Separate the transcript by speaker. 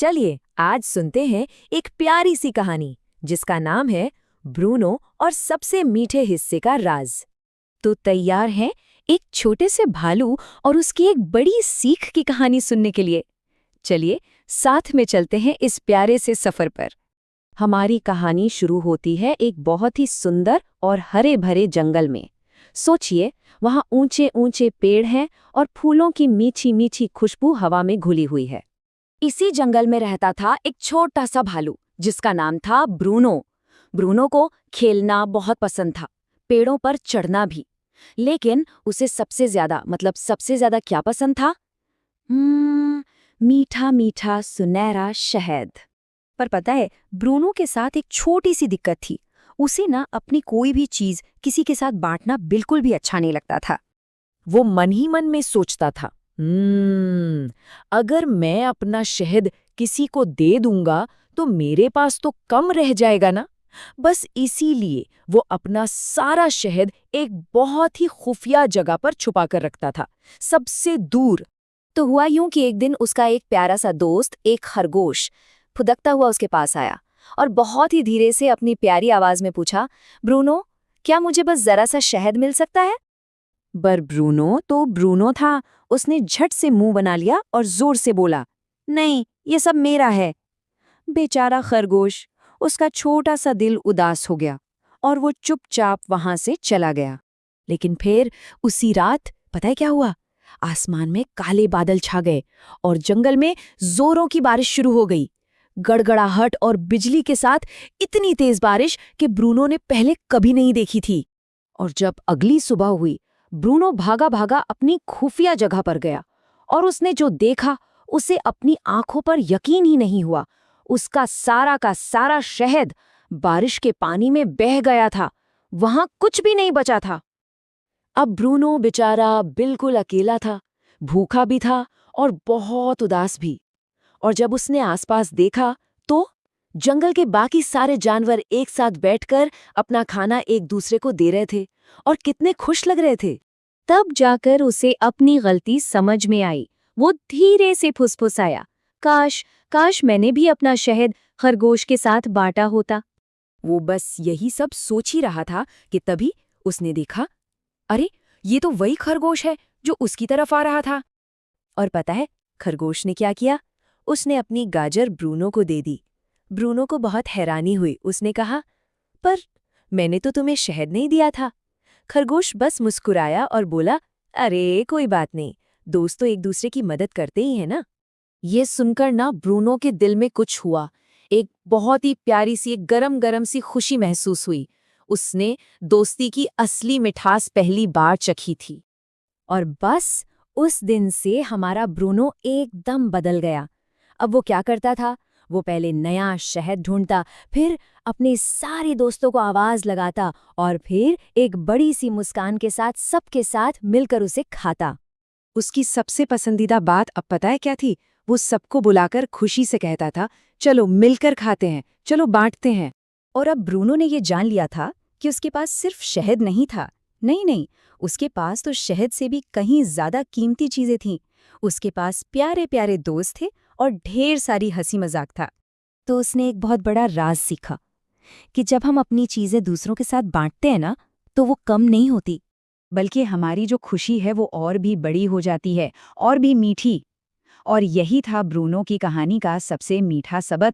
Speaker 1: चलिए आज सुनते हैं एक प्यारी सी कहानी जिसका नाम है ब्रूनो और सबसे मीठे हिस्से का राज। तो तैयार हैं एक छोटे से भालू और उसकी एक बड़ी सीख की कहानी सुनने के लिए? चलिए साथ में चलते हैं इस प्यारे से सफर पर। हमारी कहानी शुरू होती है एक बहुत ही सुंदर और हरे भरे जंगल में। सोचिए, वहाँ ऊंचे ऊंचे पेड़ हैं और फूलों की मीठी मीठी खुशबू हवा में घुली हुई है। इसी जंगल में रहता था एक छोटा सा भालू जिसका नाम था ब्रूनो। ब्रूनो को खेलना बहुत पसंद था, पेड़ों पर चढ़ना भी। लेकिन उसे सबसे ज्यादा क्या पसंद था? मीठा मीठा सुनहरा शहद। पर पता है, ब्रूनो के साथ एक छोटी सी दिक्कत थी। उसे ना अपनी कोई भी चीज किसी के साथ बांटना बिल्कुल भी अच्छा नहीं लगता था। वो मन ही मन में सोचता था, अगर मैं अपना शहद किसी को दे दूंगा तो मेरे पास तो कम रह जाएगा ना। बस इसीलिए वो अपना सारा शहद एक बहुत ही खुफिया जगह पर छुपा कर रखता था, सबसे दूर। तो हुआ यूं कि एक दिन उसका एक प्यारा सा दोस्त, एक खरगोश, फुदकता हुआ उसके पास आया और बहुत ही धीरे से अपनी प्यारी आवाज में पूछा, ब्रूनो, क्या मुझे बस जरा सा शहद मिल सकता है? पर ब्रूनो तो ब्रूनो था। उसने झट से मुंह बना लिया और जोर से बोला, नहीं, ये सब मेरा है। बेचारा खरगोश, उसका छोटा सा दिल उदास हो गया और वो चुपचाप वहां से चला गया। लेकिन फिर उसी रात पता है क्या हुआ? आसमान में काले बादल छा गए और जंगल में जोरों की बारिश शुरू हो गई। गड़गड़ाहट और बिजली के साथ इतनी तेज बारिश कि ब्रूनो ने पहले कभी नहीं देखी थी। और जब अगली सुबह हुई, ब्रूनो भागा भागा अपनी खुफिया जगह पर गया और उसने जो देखा उसे अपनी आंखों पर यकीन ही नहीं हुआ। उसका सारा का सारा शहद बारिश के पानी में बह गया था। वहां कुछ भी नहीं बचा था। अब ब्रूनो बेचारा बिल्कुल अकेला था, भूखा भी था और बहुत उदास भी। और जब उसने आसपास देखा तो जंगल के बाकी सारे जानवर एक साथ बैठकर अपना खाना एक दूसरे को दे रहे थे और कितने खुश लग रहे थे। तब जाकर उसे अपनी गलती समझ में आई। वो धीरे से फुसफुसाया, काश मैंने भी अपना शहद खरगोश के साथ बांटा होता। वो बस यही सब सोच ही रहा था कि तभी उसने देखा, अरे ये तो वही खरगोश है जो उसकी तरफ आ रहा था। और पता है खरगोश ने क्या किया? उसने अपनी गाजर ब्रूनो को दे दी। ब्रूनो को बहुत हैरानी हुई। उसने कहा, पर मैंने तो तुम्हें शहद नहीं दिया था। खरगोश बस मुस्कुराया और बोला, अरे कोई बात नहीं, दोस्त तो एक दूसरे की मदद करते ही है ना। ये सुनकर ना ब्रूनो के दिल में कुछ हुआ। एक बहुत ही प्यारी सी, एक गरम गरम सी खुशी महसूस हुई। उसने दोस्ती की असली मिठास पहली बार चखी थी। और बस उस दिन से हमारा ब्रूनो एकदम बदल गया। अब वो क्या करता था? वो पहले नया शहद ढूंढता, फिर अपने सारे दोस्तों को आवाज लगाता और फिर एक बड़ी सी मुस्कान के साथ सबके साथ मिलकर उसे खाता। उसकी सबसे पसंदीदा बात अब पता है क्या थी? वो सबको बुलाकर खुशी से कहता था, चलो मिलकर खाते हैं, चलो बांटते हैं। और अब ब्रूनो ने ये जान लिया था कि उसके पास सिर्फ शहद नहीं था। नहीं, उसके पास तो शहद से भी कहीं ज्यादा कीमती चीजें थीं। उसके पास प्यारे प्यारे दोस्त थे और ढेर सारी हंसी मजाक था। तो उसने एक बहुत बड़ा राज सीखा कि जब हम अपनी चीजें दूसरों के साथ बांटते हैं ना, तो वो कम नहीं होती, बल्कि हमारी जो खुशी है वो और भी बड़ी हो जाती है, और भी मीठी। और यही था ब्रूनो की कहानी का सबसे मीठा सबक।